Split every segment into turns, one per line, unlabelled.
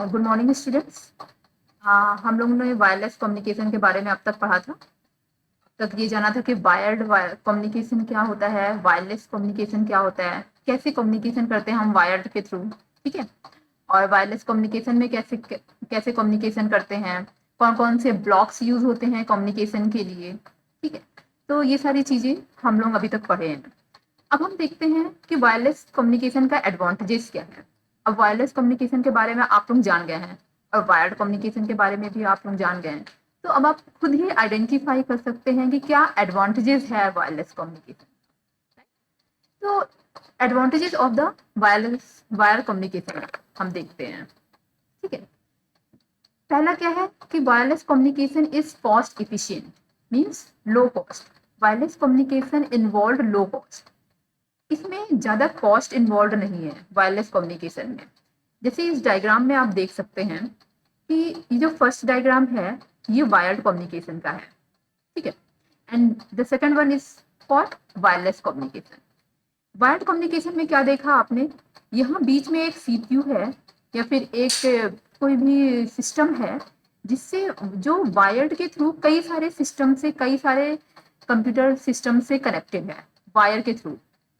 Good morning students. हम लोगों ने वायरलेस कम्युनिकेशन के बारे में अब तक पढ़ा था। तब ये जाना था कि वायर्ड कम्युनिकेशन क्या होता है, वायरलेस कम्युनिकेशन क्या होता है, कैसे कम्युनिकेशन करते हैं हम वायर्ड के थ्रू, ठीक है। और वायरलेस कम्युनिकेशन में कैसे कैसे कम्युनिकेशन करते हैं, कौन कौन से ब्लॉक्स यूज होते हैं कम्युनिकेशन के लिए, ठीक है। तो ये सारी चीजें हम लोग अभी तक पढ़े हैं। अब हम देखते हैं कि वायरलेस कम्युनिकेशन का एडवांटेजेस क्या है। अब वायरलेस कम्युनिकेशन के बारे में आप लोग जान गए हैं और वायर्ड कम्युनिकेशन के बारे में भी आप लोग जान गए हैं। तो अब आप खुद ही आइडेंटिफाई कर सकते हैं कि क्या एडवांटेजेस है वायरलेस कम्युनिकेशन। तो advantages of the wire communication हम देखते हैं, ठीक है। पहला क्या है कि wireless communication is cost efficient, means low cost. Wireless communication involve low cost, इसमें ज्यादा कॉस्ट इन्वॉल्व नहीं है वायरलेस कम्युनिकेशन में। जैसे इस डायग्राम में आप देख सकते हैं कि ये जो फर्स्ट डायग्राम है ये वायर्ड कम्युनिकेशन का है, ठीक है। And the second one is for wireless communication. Wired communication में क्या देखा आपने, यहाँ बीच में एक सीपीयू है या फिर एक कोई भी सिस्टम है जिससे जो वायर्ड के थ्रू कई सारे सिस्टम से, कई सारे कंप्यूटर सिस्टम से कनेक्टेड है वायर के थ्रू।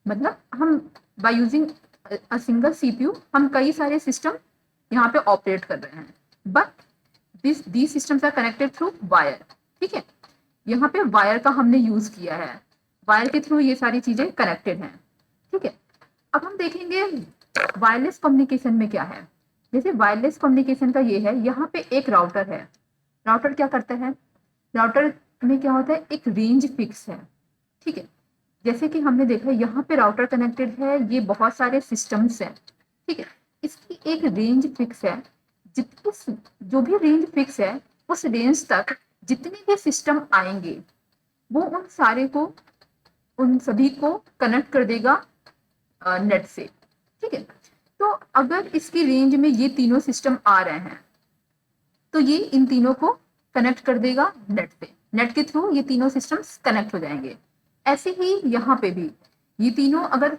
मतलब हम by using a single CPU हम कई सारे सिस्टम यहाँ पे ऑपरेट कर रहे हैं, but these systems are connected through wire, ठीक है। यहाँ पे वायर का हमने यूज किया है, वायर के थ्रू ये सारी चीजें कनेक्टेड हैं, ठीक है। अब हम देखेंगे वायरलेस कम्युनिकेशन में क्या है। जैसे वायरलेस कम्युनिकेशन का ये है, यहाँ पे एक राउटर है। राउटर क्या करता है, राउटर में क्या होता है, एक रेंज फिक्स है, ठीक है। जैसे कि हमने देखा यहाँ पे राउटर कनेक्टेड है, ये बहुत सारे सिस्टम्स हैं, ठीक है। इसकी एक रेंज फिक्स है, जितनी जो भी रेंज फिक्स है उस रेंज तक जितने भी सिस्टम आएंगे वो उन सारे को, उन सभी को कनेक्ट कर देगा नेट से, ठीक है। तो अगर इसकी रेंज में ये तीनों सिस्टम आ रहे हैं तो ये इन तीनों को कनेक्ट कर देगा नेट से, नेट के थ्रू ये तीनों सिस्टम्स कनेक्ट हो जाएंगे। ऐसे ही यहाँ पे भी ये तीनों अगर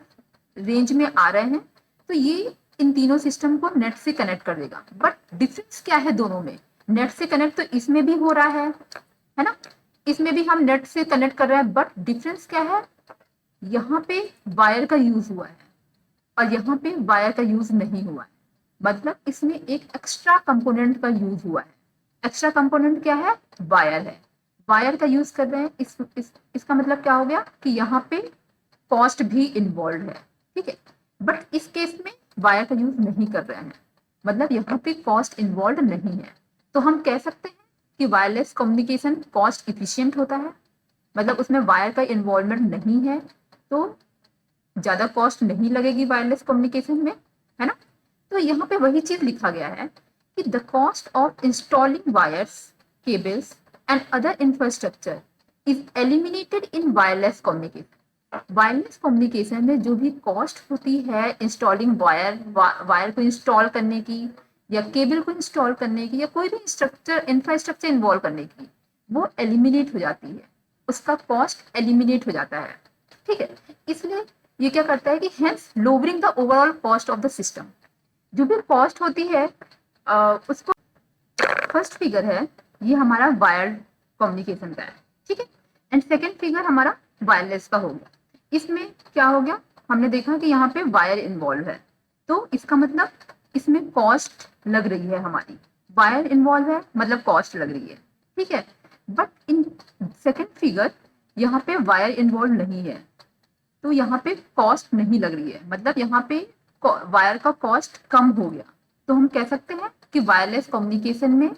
रेंज में आ रहे हैं तो ये इन तीनों सिस्टम को नेट से कनेक्ट कर देगा। बट डिफरेंस क्या है दोनों में, नेट से कनेक्ट तो इसमें भी हो रहा है ना, इसमें भी हम नेट से कनेक्ट कर रहे हैं, बट डिफरेंस क्या है, यहाँ पे वायर का यूज हुआ है और यहाँ पे वायर का यूज नहीं हुआ है। मतलब इसमें एक एक्स्ट्रा कंपोनेंट का यूज हुआ है। एक्स्ट्रा कंपोनेंट क्या है, वायर है, वायर का यूज कर रहे हैं। इसका मतलब क्या हो गया कि यहाँ पे कॉस्ट भी इन्वॉल्व है, ठीक है। बट इस केस में वायर का यूज नहीं कर रहे हैं, मतलब यहाँ पे कॉस्ट इन्वॉल्व नहीं है। तो हम कह सकते हैं कि वायरलेस कम्युनिकेशन कॉस्ट इफिशियंट होता है, मतलब उसमें वायर का इन्वॉल्वमेंट नहीं है, तो ज्यादा कॉस्ट नहीं लगेगी वायरलेस कम्युनिकेशन में, है ना। तो यहाँ पे वही चीज लिखा गया है कि the cost of installing wires, cables and other infrastructure is eliminated in wireless communication. Wireless communication में जो भी कॉस्ट होती है इंस्टॉलिंग वायर को इंस्टॉल करने की या केबल को इंस्टॉल करने की या कोई भी इंफ्रास्ट्रक्चर इन्वॉल्व करने की, वो एलिमिनेट हो जाती है, उसका कॉस्ट एलिमिनेट हो जाता है, ठीक है। इसलिए ये क्या करता है कि hence lowering the overall cost of the system. जो भी कॉस्ट होती है उसको, फर्स्ट फिगर है ये हमारा वायर्ड कम्युनिकेशन का है, ठीक है। एंड सेकेंड फिगर हमारा वायरलेस का हो गया। इसमें क्या हो गया, हमने देखा कि यहाँ पे वायर इन्वॉल्व है, तो इसका मतलब इसमें कॉस्ट लग रही है हमारी, वायर इन्वॉल्व है मतलब कॉस्ट लग रही है, ठीक है। बट इन सेकेंड फिगर यहाँ पे वायर इन्वॉल्व नहीं है, तो यहाँ पे कॉस्ट नहीं लग रही है, मतलब यहाँ पे वायर का कॉस्ट कम हो गया। तो हम कह सकते हैं कि वायरलेस कम्युनिकेशन में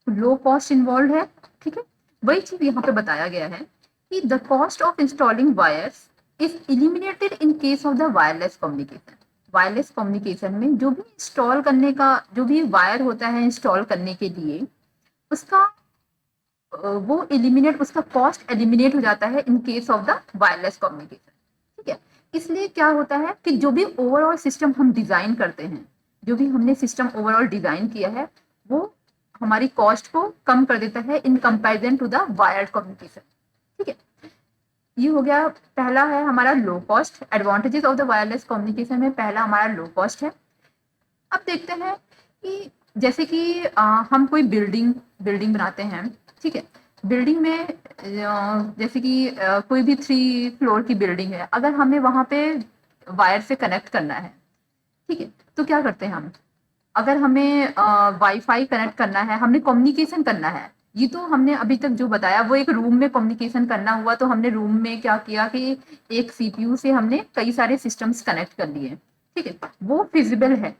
लो कॉस्ट इन्वॉल्व है, ठीक है। वही चीज यहाँ पे बताया गया है कि the cost of installing wires is eliminated in case of the wireless communication. Wireless communication में जो भी इंस्टॉल करने का, जो भी वायर होता है इंस्टॉल करने के लिए, उसका वो एलिमिनेट, उसका कॉस्ट एलिमिनेट हो जाता है इन case of the wireless communication, ठीक है। इसलिए क्या होता है कि जो भी ओवरऑल सिस्टम हम डिजाइन करते हैं, जो भी हमने सिस्टम ओवरऑल डिजाइन किया है, वो हमारी कॉस्ट को कम कर देता है in comparison to the wired communication, ठीक है। ये हो गया, पहला है हमारा low cost. Advantages of the wireless communication में पहला हमारा लो कॉस्ट है। अब देखते हैं कि जैसे कि हम कोई बिल्डिंग बिल्डिंग बनाते हैं, ठीक है। बिल्डिंग में जैसे कि कोई भी 3 फ्लोर की बिल्डिंग है, अगर हमें वहां पे वायर से कनेक्ट करना है, ठीक है, तो क्या करते हैं हम? अगर हमें वाईफाई कनेक्ट करना है, हमने कम्युनिकेशन करना है, ये तो हमने अभी तक जो बताया वो एक रूम में कम्युनिकेशन करना हुआ, तो हमने रूम में क्या किया कि एक सीपीयू से हमने कई सारे सिस्टम्स कनेक्ट कर लिए, ठीक है, वो फिजिबल है।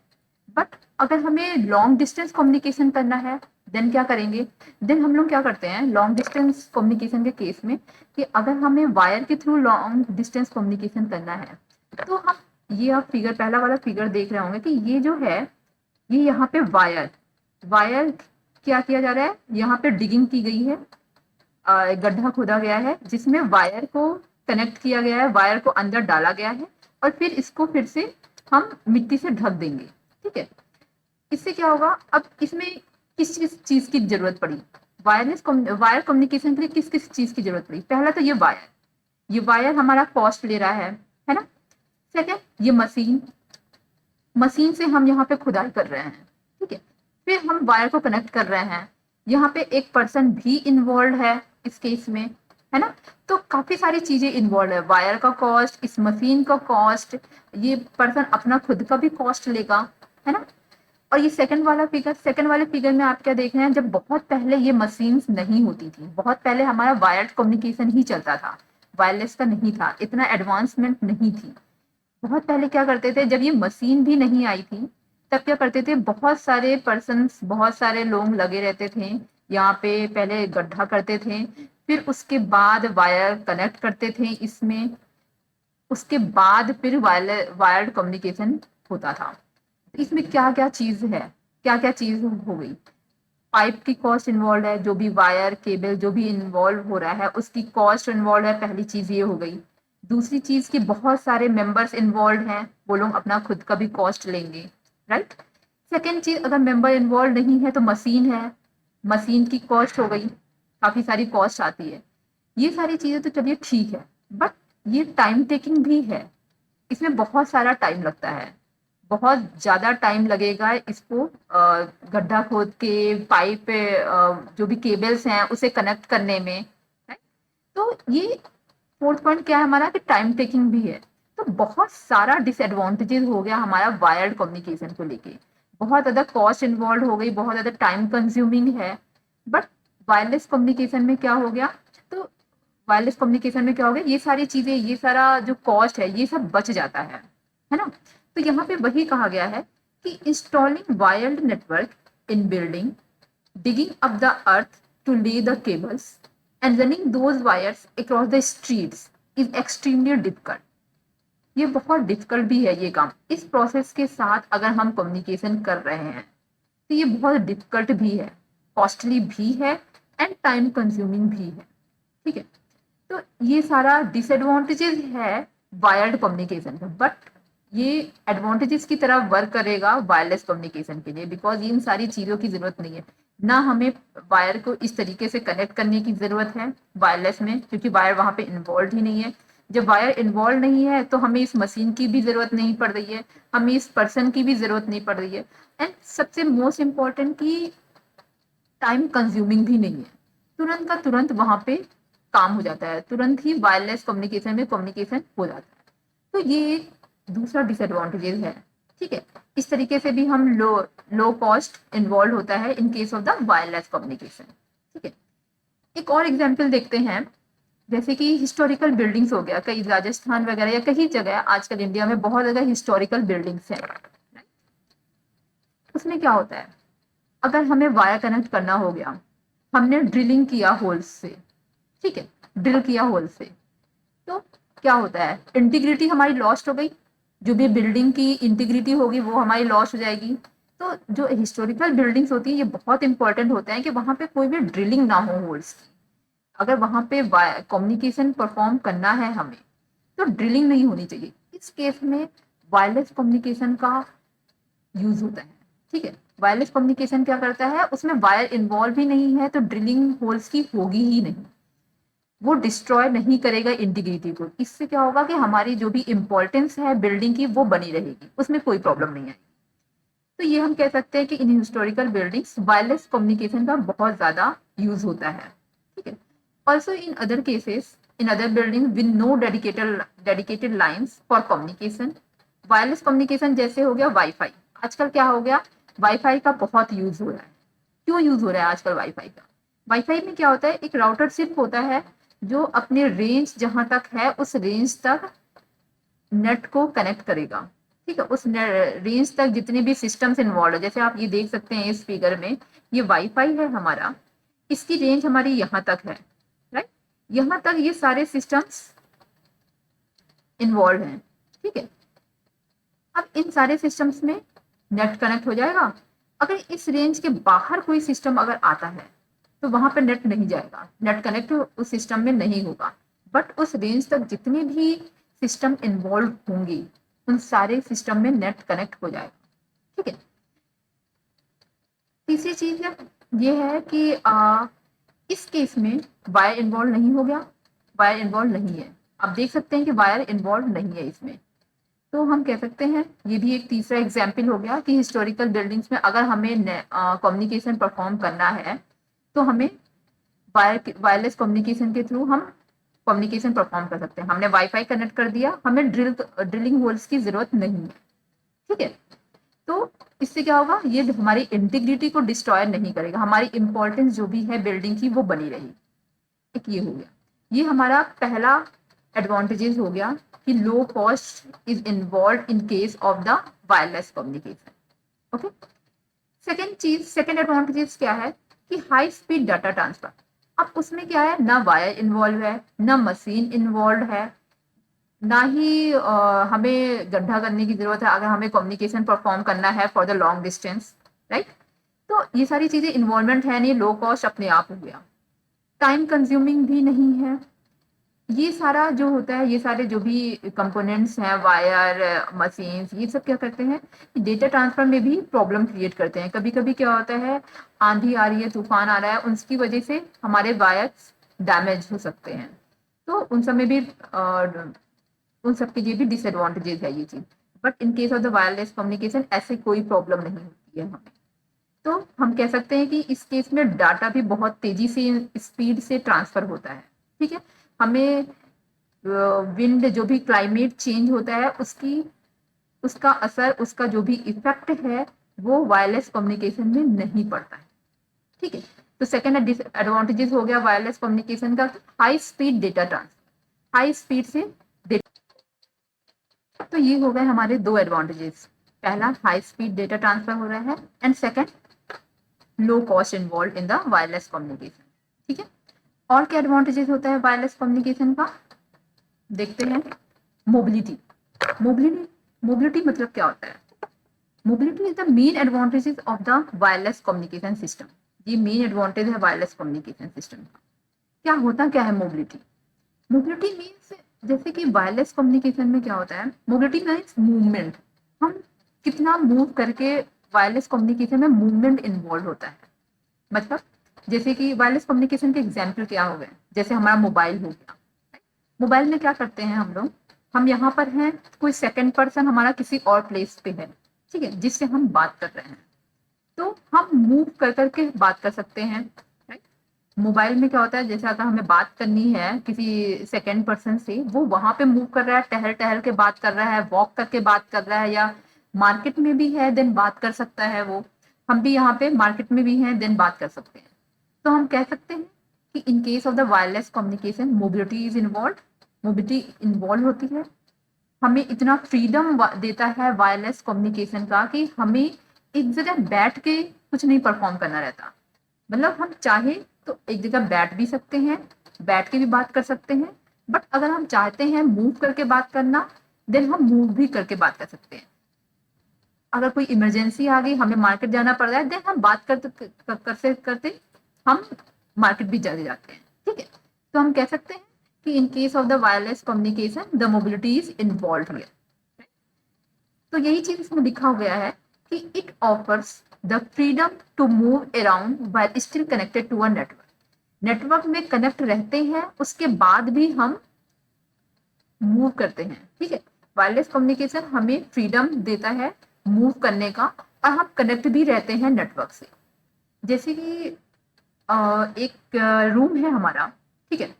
बट अगर हमें लॉन्ग डिस्टेंस कम्युनिकेशन करना है, देन क्या करेंगे? देन हम लोग क्या करते हैं लॉन्ग डिस्टेंस कम्युनिकेशन के केस में, कि अगर हमें वायर के थ्रू लॉन्ग डिस्टेंस कम्युनिकेशन करना है, तो हम ये आप फिगर पहला वाला फिगर देख रहे होंगे कि ये जो है, ये यहाँ पे वायर वायर क्या किया जा रहा है, यहाँ पे डिगिंग की गई है, गड्ढा खोदा गया है जिसमें वायर को कनेक्ट किया गया है, वायर को अंदर डाला गया है, और फिर इसको फिर से हम मिट्टी से ढक देंगे, ठीक है। इससे क्या होगा, अब इसमें किस किस चीज की जरूरत पड़ी? वायर कम्युनिकेशन के लिए किस किस चीज की जरूरत पड़ी? पहला तो ये वायर हमारा कॉस्ट ले रहा है ना। सेकंड, ये मशीन से हम यहाँ पे खुदाई कर रहे हैं, ठीक है। फिर हम वायर को कनेक्ट कर रहे हैं, यहाँ पे एक पर्सन भी इन्वॉल्व है इस केस में, है ना। तो काफी सारी चीजें इन्वॉल्व है, वायर का कॉस्ट, इस मशीन का कॉस्ट, ये पर्सन अपना खुद का भी कॉस्ट लेगा, है ना। और ये सेकंड वाले फिगर में आप क्या देख रहे हैं, जब बहुत पहले ये मशीन्स नहीं होती थी, बहुत पहले हमारा वायर्ड कम्युनिकेशन ही चलता था, वायरलेस का नहीं था, इतना एडवांसमेंट नहीं थी। बहुत पहले क्या करते थे, जब ये मशीन भी नहीं आई थी, तब क्या करते थे, बहुत सारे पर्सन्स, बहुत सारे लोग लगे रहते थे यहाँ पे, पहले गड्ढा करते थे, फिर उसके बाद वायर कनेक्ट करते थे इसमें, उसके बाद फिर वायर्ड कम्युनिकेशन होता था। इसमें क्या क्या चीज है, क्या क्या चीज हो गई? पाइप की कॉस्ट इन्वॉल्व है, जो भी वायर केबल जो भी इन्वॉल्व हो रहा है उसकी कॉस्ट इन्वॉल्व है, पहली चीज ये हो गई। दूसरी चीज की बहुत सारे मेंबर्स इन्वॉल्व हैं, वो लोग अपना खुद का भी कॉस्ट लेंगे, राइट। सेकेंड चीज, अगर मेंबर इन्वॉल्व नहीं है तो मशीन है, मशीन की कॉस्ट हो गई, काफी सारी कॉस्ट आती है। ये सारी चीजें तो चलिए ठीक है, बट ये टाइम टेकिंग भी है, इसमें बहुत सारा टाइम लगता है, बहुत ज़्यादा टाइम लगेगा इसको गड्ढा खोद के पाइप जो भी केबल्स हैं उसे कनेक्ट करने में, right? तो ये फोर्थ पॉइंट क्या है हमारा, कि टाइम टेकिंग भी है। तो बहुत सारा डिसएडवांटेजेस हो गया हमारा वायर्ड कम्युनिकेशन को लेके, बहुत ज़्यादा कॉस्ट इन्वॉल्व हो गई, बहुत ज़्यादा टाइम कंज्यूमिंग है। बट वायरलेस कम्युनिकेशन में क्या हो गया, तो वायरलेस कम्युनिकेशन में क्या हो गया, ये सारी चीज़ें, ये सारा जो कॉस्ट है ये सब बच जाता है ना। तो यहाँ पे वही कहा गया है कि installing wired network in building, digging up the earth to lay the cables and running those wires across the streets is extremely difficult. ये बहुत डिफिकल्ट भी है ये काम, इस प्रोसेस के साथ अगर हम कम्युनिकेशन कर रहे हैं तो ये बहुत डिफिकल्ट भी है, कॉस्टली भी है एंड टाइम कंज्यूमिंग भी है, ठीक है। तो ये सारा डिसएडवांटेजेस है वायर्ड कम्युनिकेशन का, बट ये एडवांटेजेस की तरह वर्क करेगा वायरलेस कम्युनिकेशन के लिए, बिकॉज इन सारी चीज़ों की ज़रूरत नहीं है ना, हमें वायर को इस तरीके से कनेक्ट करने की ज़रूरत है वायरलेस में, क्योंकि वायर वहाँ पे इन्वॉल्व ही नहीं है। जब वायर इन्वॉल्व नहीं है तो हमें इस मशीन की भी ज़रूरत नहीं पड़ रही है, हमें इस पर्सन की भी ज़रूरत नहीं पड़ रही है, एंड सबसे मोस्ट इम्पॉर्टेंट की टाइम कंज्यूमिंग भी नहीं है, तुरंत का तुरंत वहाँ पे काम हो जाता है, तुरंत ही वायरलेस कम्युनिकेशन में कम्युनिकेशन हो जाता है। तो ये एक दूसरा डिसएडवांटेजेस है, ठीक है। इस तरीके से भी हम लो कॉस्ट इन्वॉल्व होता है इन case of the wireless communication, ठीक है। एक और एग्जांपल देखते हैं, जैसे कि हिस्टोरिकल बिल्डिंग्स हो गया, कई राजस्थान वगैरह या कई जगह आजकल इंडिया में बहुत ज्यादा हिस्टोरिकल बिल्डिंग्स हैं। उसमें क्या होता है, अगर हमें वायर कनेक्ट करना हो गया, हमने ड्रिलिंग किया होल्स से, ठीक है, ड्रिल किया होल से, तो क्या होता है, इंटीग्रिटी हमारी लॉस्ट हो गई, जो भी बिल्डिंग की इंटीग्रिटी होगी वो हमारी लॉस हो जाएगी। तो जो हिस्टोरिकल बिल्डिंग्स होती है ये बहुत इंपॉर्टेंट होता है कि वहां पे कोई भी ड्रिलिंग ना हो होल्स की, अगर वहां पे कम्युनिकेशन परफॉर्म करना है हमें तो ड्रिलिंग नहीं होनी चाहिए। इस केस में वायरलेस कम्युनिकेशन का यूज होता है, ठीक है। वायरलेस कम्युनिकेशन क्या करता है, उसमें वायर इन्वॉल्व ही नहीं है तो ड्रिलिंग होल्स की होगी ही नहीं, वो डिस्ट्रॉय नहीं करेगा इंटीग्रिटी को। इससे क्या होगा कि हमारी जो भी इंपॉर्टेंस है बिल्डिंग की वो बनी रहेगी, उसमें कोई प्रॉब्लम नहीं आएगी। तो ये हम कह सकते हैं कि in historical buildings wireless communication का बहुत ज़्यादा यूज होता है, ठीक है। Also in other cases, in other building with no dedicated lines for communication, wireless communication जैसे हो गया वाईफाई। आजकल क्या हो गया, वाईफाई का बहुत यूज हो रहा है। क्यों यूज हो रहा है आजकल वाईफाई का? वाईफाई में क्या होता है, एक राउटर सिर्फ होता है जो अपने रेंज जहां तक है उस रेंज तक नेट को कनेक्ट करेगा, ठीक है। उस रेंज तक जितने भी सिस्टम्स इन्वॉल्व है, जैसे आप ये देख सकते हैं इस फिगर में, ये वाईफाई है हमारा, इसकी रेंज हमारी यहाँ तक है, राइट। यहाँ तक ये सारे सिस्टम्स इन्वॉल्व हैं, ठीक है। अब इन सारे सिस्टम्स में नेट कनेक्ट हो जाएगा। अगर इस रेंज के बाहर कोई सिस्टम अगर आता है तो वहां पर नेट नहीं जाएगा, नेट कनेक्ट उस सिस्टम में नहीं होगा। बट उस रेंज तक जितने भी सिस्टम इन्वॉल्व होंगे उन सारे सिस्टम में नेट कनेक्ट हो जाएगा, ठीक है। तीसरी चीज ये है कि इस केस में वायर इन्वॉल्व नहीं हो गया, वायर इन्वॉल्व नहीं है। आप देख सकते हैं कि वायर इन्वॉल्व नहीं है इसमें, तो हम कह सकते हैं ये भी एक तीसरा एग्जाम्पल हो गया कि हिस्टोरिकल बिल्डिंग्स में अगर हमें कम्युनिकेशन परफॉर्म करना है तो हमें वायरलेस कम्युनिकेशन के थ्रू हम कम्युनिकेशन परफॉर्म कर सकते हैं। हमने वाईफाई कनेक्ट कर दिया, हमें ड्रिलिंग होल्स की जरूरत नहीं है, ठीक है। तो इससे क्या होगा, ये हमारी इंटीग्रिटी को डिस्ट्रॉय नहीं करेगा, हमारी इंपॉर्टेंस जो भी है बिल्डिंग की वो बनी रहेगी। एक ये हो गया, ये हमारा पहला एडवांटेजेस हो गया कि low cost is involve in case of the wireless communication, okay. Second advantages क्या है कि हाई स्पीड डाटा ट्रांसफर। अब उसमें क्या है, ना वायर इन्वॉल्व है, ना मशीन इन्वॉल्व है, ना ही हमें गड्ढा करने की जरूरत है अगर हमें कम्युनिकेशन परफॉर्म करना है for the long distance, right. तो ये सारी चीजें इन्वॉल्वमेंट है नहीं, लो कॉस्ट अपने आप हो गया। टाइम कंज्यूमिंग भी नहीं है। ये सारा जो होता है, ये सारे जो भी कंपोनेंट्स हैं, वायर, मशीन्स, ये सब क्या करते हैं, डेटा ट्रांसफर में भी प्रॉब्लम क्रिएट करते हैं। कभी कभी क्या होता है, आंधी आ रही है, तूफान आ रहा है, उसकी वजह से हमारे वायर्स डैमेज हो सकते हैं। तो उन सब में भी उन सब के लिए भी डिसएडवांटेजेस है ये चीज। But in case of the wireless communication ऐसे कोई प्रॉब्लम नहीं होती है हमें। तो हम कह सकते हैं कि इस केस में डाटा भी बहुत तेजी से, स्पीड से ट्रांसफर होता है, ठीक है। हमें विंड, जो भी क्लाइमेट चेंज होता है उसका असर, उसका जो भी इफेक्ट है वो वायरलेस कम्युनिकेशन में नहीं पड़ता है, ठीक है। तो सेकेंड एडवांटेजेस हो गया वायरलेस कम्युनिकेशन का, high speed data transfer, high speed से डेटा। तो ये हो गए हमारे दो एडवांटेजेस, पहला हाई स्पीड डेटा ट्रांसफर हो रहा है, and second low cost involve in the wireless communication, ठीक है। और क्या एडवांटेजेस होता है वायरलेस कम्युनिकेशन का, देखते हैं। मोबिलिटी, मोबिलिटी मतलब क्या होता है, mobility is the main advantages of the wireless communication system. ये मेन एडवांटेज है वायरलेस कम्युनिकेशन सिस्टम का। क्या होता क्या है मोबिलिटी? मोबिलिटी मीन्स, जैसे कि वायरलेस कम्युनिकेशन में क्या होता है, मोबिलिटी मीन्स मूवमेंट। हम कितना मूव करके, वायरलेस कम्युनिकेशन में मूवमेंट इन्वॉल्व होता है। मतलब जैसे कि वायरलेस कम्युनिकेशन के एग्जाम्पल क्या हो गए, जैसे हमारा मोबाइल हो गया। मोबाइल में क्या करते हैं हम लोग, हम यहाँ पर हैं, कोई सेकंड पर्सन हमारा किसी और प्लेस पे है, ठीक है, जिससे हम बात कर रहे हैं, तो हम मूव कर करके बात कर सकते हैं, राइट। मोबाइल में क्या होता है, जैसे अगर हमें बात करनी है किसी सेकंड पर्सन से, वो वहां पे मूव कर रहा है, टहल टहल के बात कर रहा है, वॉक करके बात कर रहा है, या मार्केट में भी है देन बात कर सकता है वो। हम भी यहाँ पे मार्केट में भी हैं देन बात कर सकते हैं। तो हम कह सकते हैं कि in case of the wireless communication mobility is involve, mobility involve होती है। हमें इतना फ्रीडम देता है वायरलेस कम्युनिकेशन का कि हमें एक जगह बैठ के कुछ नहीं परफॉर्म करना रहता। मतलब हम चाहे तो एक जगह बैठ भी सकते हैं, बैठ के भी बात कर सकते हैं, बट अगर हम चाहते हैं मूव करके बात करना, देन हम मूव भी करके बात कर सकते हैं। अगर कोई इमरजेंसी आ गई, हमें मार्केट जाना पड़ रहा है, देन हम बात करते करते हम मार्केट भी चले जाते हैं, ठीक है। तो हम कह सकते हैं कि in case of the wireless communication the mobility is involve here. तो यही चीज इसमें लिखा गया है कि it offers the freedom to move around while still connected to a network. Network में कनेक्ट रहते हैं, उसके बाद भी हम मूव करते हैं, ठीक है। वायरलेस कम्युनिकेशन हमें फ्रीडम देता है मूव करने का, और हम कनेक्ट भी रहते हैं नेटवर्क से। जैसे कि एक रूम है हमारा, ठीक है,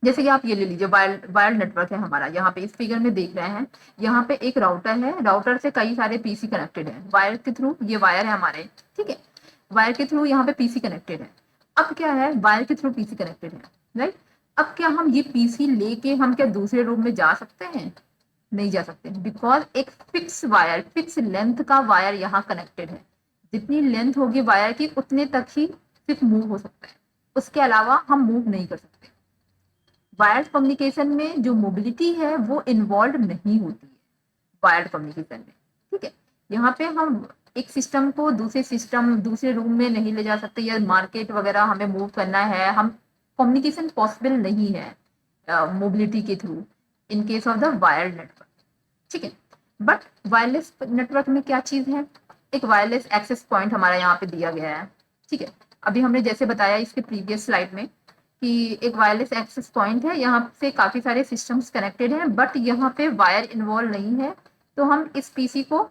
जैसे कि आप ये ले लीजिए, वायर्ड नेटवर्क है हमारा, यहाँ पे इस फिगर में देख रहे हैं, यहाँ पे एक राउटर है, राउटर से कई सारे पीसी कनेक्टेड है वायर के थ्रू, ये वायर है हमारे, ठीक है, वायर के थ्रू यहाँ पे पीसी कनेक्टेड है। अब क्या है, वायर के थ्रू पीसी कनेक्टेड है, राइट। अब क्या हम ये पीसी लेके हम क्या दूसरे रूम में जा सकते हैं? नहीं जा सकते, बिकॉज एक फिक्स वायर, फिक्स लेंथ का वायर यहाँ कनेक्टेड है। जितनी लेंथ होगी वायर की उतने तक ही सिर्फ मूव हो सकता है, उसके अलावा हम मूव नहीं कर सकते। वायर्ड कम्युनिकेशन में जो मोबिलिटी है वो इन्वॉल्व नहीं होती है वायर्ड कम्युनिकेशन में, ठीक है। यहाँ पे हम एक सिस्टम को दूसरे रूम में नहीं ले जा सकते, या मार्केट वगैरह हमें मूव करना है, हम कम्युनिकेशन पॉसिबल नहीं है मोबिलिटी के through in case of the wired network, ठीक है। बट वायरलेस नेटवर्क में क्या चीज है, एक वायरलेस एक्सेस पॉइंट हमारा यहाँ पे दिया गया है, ठीक है। अभी हमने जैसे बताया इसके प्रीवियस स्लाइड में कि एक वायरलेस एक्सेस पॉइंट है, यहाँ से काफी सारे सिस्टम्स कनेक्टेड हैं, बट यहाँ पे वायर इन्वॉल्व नहीं है। तो हम इस पीसी को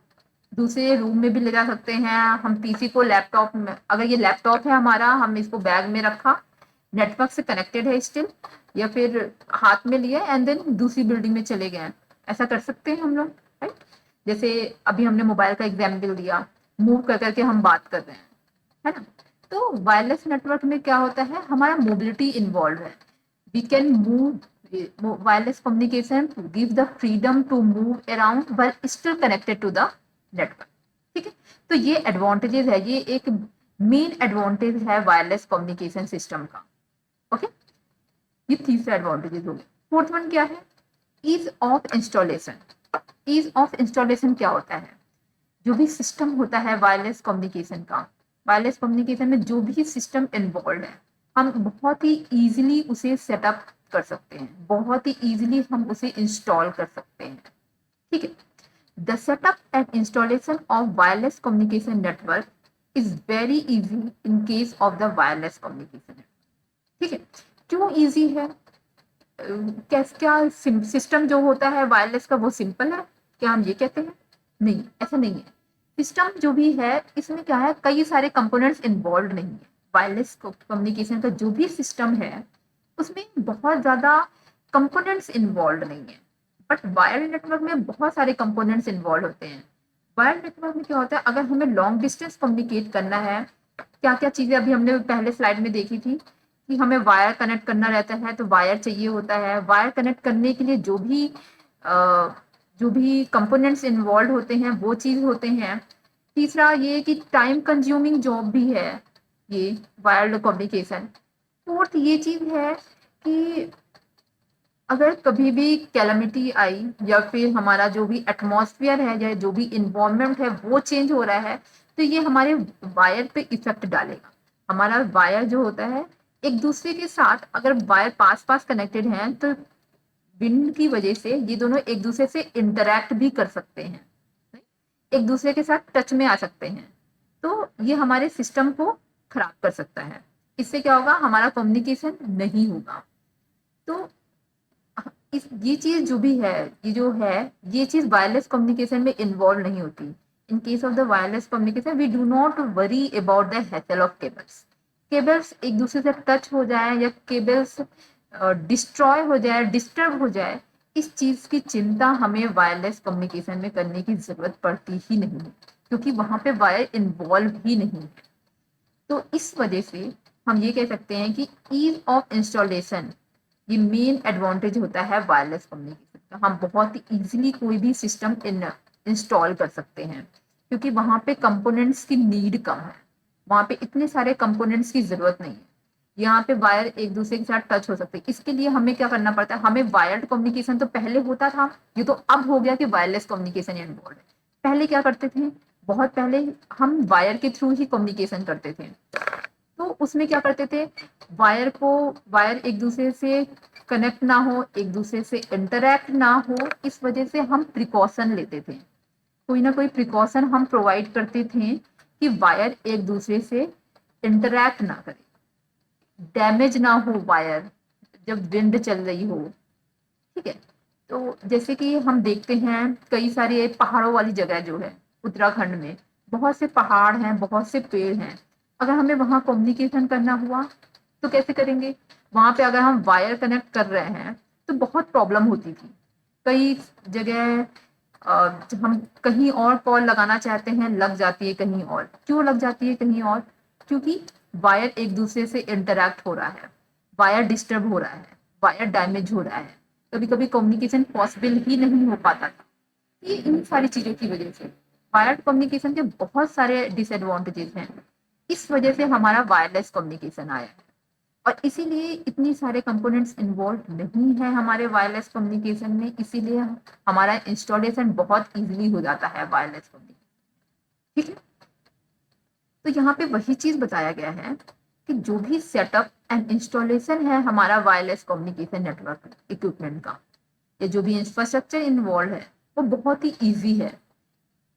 दूसरे रूम में भी ले जा सकते हैं, हम पीसी को लैपटॉप में, अगर ये लैपटॉप है हमारा, हम इसको बैग में रखा, नेटवर्क से कनेक्टेड है स्टिल, या फिर हाथ में लिए एंड देन दूसरी बिल्डिंग में चले गए, ऐसा कर सकते हैं हम लोग, राइट। जैसे अभी हमने मोबाइल का एग्जाम्पल दिया, मूव कर करके हम बात कर रहे हैं, है ना। तो वायरलेस नेटवर्क में क्या होता है, हमारा मोबिलिटी इन्वॉल्व है, we can move, wireless communication give the freedom to move around while still connected to the network, ठीक है। तो ये एडवांटेजेस है, ये एक मेन एडवांटेज है वायरलेस कम्युनिकेशन सिस्टम का, ओके। ये तीसरा एडवांटेजेस हो गया। फोर्थ वन क्या है, ease of installation. Ease of installation क्या होता है, जो भी सिस्टम होता है वायरलेस कम्युनिकेशन का, वायरलेस कम्युनिकेशन में जो भी सिस्टम इन्वॉल्व है, हम बहुत ही इजीली उसे सेटअप कर सकते हैं, बहुत ही इजीली हम उसे इंस्टॉल कर सकते हैं, ठीक है। The setup and installation of wireless communication network is very easy in case of the wireless communication network, ठीक है। क्यों इजी है, क्या सिस्टम जो होता है वायरलेस का वो सिंपल है, क्या हम ये कहते हैं? नहीं, ऐसा नहीं है। सिस्टम जो भी है इसमें क्या है, कई सारे कंपोनेंट्स इन्वॉल्व नहीं है। वायरलेस कम्युनिकेशन का जो भी सिस्टम है उसमें बहुत ज्यादा कंपोनेंट्स इन्वॉल्व नहीं है, बट वायर्ड नेटवर्क में बहुत सारे कंपोनेंट्स इन्वॉल्व होते हैं। वायर्ड नेटवर्क में क्या होता है, अगर हमें लॉन्ग डिस्टेंस कम्युनिकेट करना है, क्या क्या चीजें अभी हमने पहले स्लाइड में देखी थी कि हमें वायर कनेक्ट करना रहता है, तो वायर चाहिए होता है। वायर कनेक्ट करने के लिए जो भी कंपोनेंट्स इन्वॉल्व होते हैं वो चीज होते हैं। तीसरा ये कि टाइम कंज्यूमिंग जॉब भी है ये वायर्ड कम्युनिकेशन। फोर्थ ये चीज है कि अगर कभी भी कैलामिटी आई, या फिर हमारा जो भी एटमॉस्फेयर है या जो भी इन्वायरमेंट है वो चेंज हो रहा है, तो ये हमारे वायर पे इफेक्ट डालेगा। हमारा वायर जो होता है एक दूसरे के साथ, अगर वायर पास पास कनेक्टेड हैं तो विंड की वजह से ये दोनों एक दूसरे से इंटरैक्ट भी कर सकते हैं, एक दूसरे के साथ टच में आ सकते हैं, तो ये हमारे सिस्टम को खराब कर सकता है। इससे क्या होगा, हमारा कम्युनिकेशन नहीं होगा। तो ये चीज जो भी है, ये चीज वायरलेस कम्युनिकेशन में इन्वॉल्व नहीं होती। In case of the wireless communication we do not worry about the hassle of cables. Cables एक दूसरे से टच हो जाए या केबल्स डिस्ट्रॉय हो जाए, डिस्टर्ब हो जाए, इस चीज की चिंता हमें वायरलेस कम्युनिकेशन में करने की जरूरत पड़ती ही नहीं है, क्योंकि वहां पे वायर इन्वॉल्व ही नहीं है। तो इस वजह से हम ये कह सकते हैं कि ईज ऑफ इंस्टॉलेशन ये मेन एडवांटेज होता है वायरलेस कम्युनिकेशन का। हम बहुत ही इजीली कोई भी सिस्टम इंस्टॉल कर सकते हैं, क्योंकि वहां पे कंपोनेंट्स की नीड कम है, वहां पे इतने सारे कंपोनेंट्स की जरूरत नहीं है। यहाँ पे वायर एक दूसरे के साथ टच हो सकते हैं। इसके लिए हमें क्या करना पड़ता है, हमें वायर्ड कम्युनिकेशन तो पहले होता था, ये तो अब हो गया कि वायरलेस कम्युनिकेशन इन्वॉल्व है। पहले क्या करते थे, बहुत पहले हम वायर के थ्रू ही कम्युनिकेशन करते थे। तो उसमें क्या करते थे, वायर एक दूसरे से कनेक्ट ना हो, एक दूसरे से इंटरैक्ट ना हो, इस वजह से हम प्रिकॉशन लेते थे, कोई ना कोई प्रिकॉशन हम प्रोवाइड करते थे कि वायर एक दूसरे से इंटरैक्ट ना करे, डैमेज ना हो वायर जब विंड चल रही हो, ठीक है। तो जैसे कि हम देखते हैं कई सारे पहाड़ों वाली जगह जो है उत्तराखंड में, बहुत से पहाड़ हैं, बहुत से पेड़ हैं, अगर हमें वहाँ कम्युनिकेशन करना हुआ तो कैसे करेंगे? वहाँ पे अगर हम वायर कनेक्ट कर रहे हैं तो बहुत प्रॉब्लम होती थी। कई जगह हम कहीं और कॉल लगाना चाहते हैं, लग जाती है कहीं और। क्यों लग जाती है कहीं और? क्योंकि वायर एक दूसरे से इंटरैक्ट हो रहा है, वायर डिस्टर्ब हो रहा है, वायर डैमेज हो रहा है, कभी कभी कम्युनिकेशन पॉसिबल ही नहीं हो पाता था। ये इन सारी चीजों की वजह से वायर्ड कम्युनिकेशन के बहुत सारे डिसएडवांटेजेस हैं। इस वजह से हमारा वायरलेस कम्युनिकेशन आया है और इसीलिए इतनी सारे कंपोनेंट्स इन्वॉल्व नहीं है हमारे वायरलेस कम्युनिकेशन में, इसीलिए हमारा इंस्टॉलेशन बहुत इजीली हो जाता है वायरलेस कम्युनिकेशन। ठीक है, तो यहाँ पे वही चीज बताया गया है कि जो भी सेटअप एंड इंस्टॉलेशन है हमारा वायरलेस कम्युनिकेशन नेटवर्क इक्विपमेंट का, या जो भी इंफ्रास्ट्रक्चर इन्वॉल्व है वो बहुत ही ईजी है।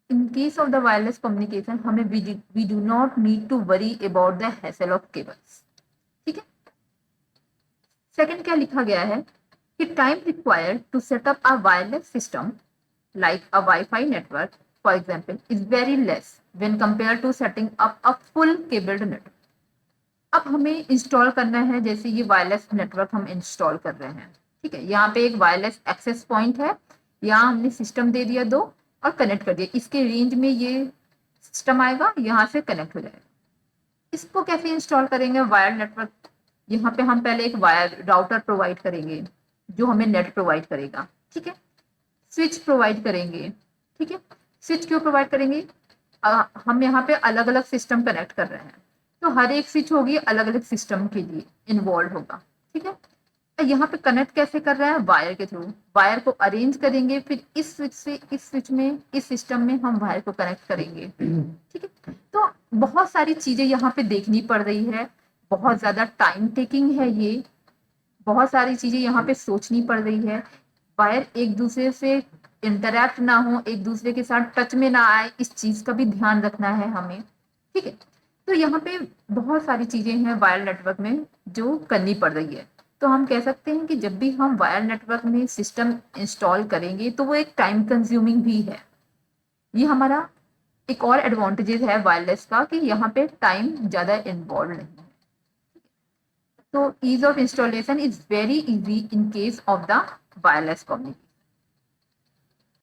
In case of the wireless communication, हमें we do not need to worry about the hassle of cables। ठीक है। सेकंड क्या लिखा गया है कि time required to set up a wireless system like a wifi network for example is very less when compare to setting up a full cabled network. अब हमें install करना है, जैसे ये वायरलेस नेटवर्क हम इंस्टॉल कर रहे हैं। ठीक है, यहाँ पे एक वायरलेस एक्सेस पॉइंट है, यहाँ हमने सिस्टम दे दिया 2 और कनेक्ट कर दिया। इसके रेंज में ये सिस्टम आएगा, यहाँ से कनेक्ट हो जाएगा। इसको कैसे इंस्टॉल करेंगे वायर नेटवर्क? यहाँ पे हम पहले एक वायर राउटर प्रोवाइड करेंगे जो हमें नेट प्रोवाइड करेगा। ठीक है, स्विच प्रोवाइड करेंगे। ठीक है, स्विच क्यों प्रोवाइड करेंगे? हम यहाँ पे अलग अलग सिस्टम कनेक्ट कर रहे हैं, तो हर एक स्विच होगी अलग अलग सिस्टम के लिए इन्वॉल्व होगा। ठीक है, यहाँ पे कनेक्ट कैसे कर रहे हैं? वायर के थ्रू। वायर को अरेंज करेंगे, फिर इस स्विच से इस स्विच में, इस सिस्टम में हम वायर को कनेक्ट करेंगे। ठीक है, तो बहुत सारी चीजें यहाँ पे देखनी पड़ रही है, बहुत ज्यादा टाइम टेकिंग है ये, बहुत सारी चीजें यहाँ पे सोचनी पड़ रही है। वायर एक दूसरे से इंटरैक्ट ना हो, एक दूसरे के साथ टच में ना आए, इस चीज का भी ध्यान रखना है हमें। ठीक है, तो यहाँ पे बहुत सारी चीजें हैं वायर नेटवर्क में जो करनी पड़ रही है। तो हम कह सकते हैं कि जब भी हम वायर नेटवर्क में सिस्टम इंस्टॉल करेंगे तो वो एक टाइम कंज्यूमिंग भी है। ये हमारा एक और एडवांटेजेस है वायरलेस का कि यहाँ पे टाइम ज्यादा इन्वॉल्व नहीं है। तो ease of installation is very easy in case of the wireless communication.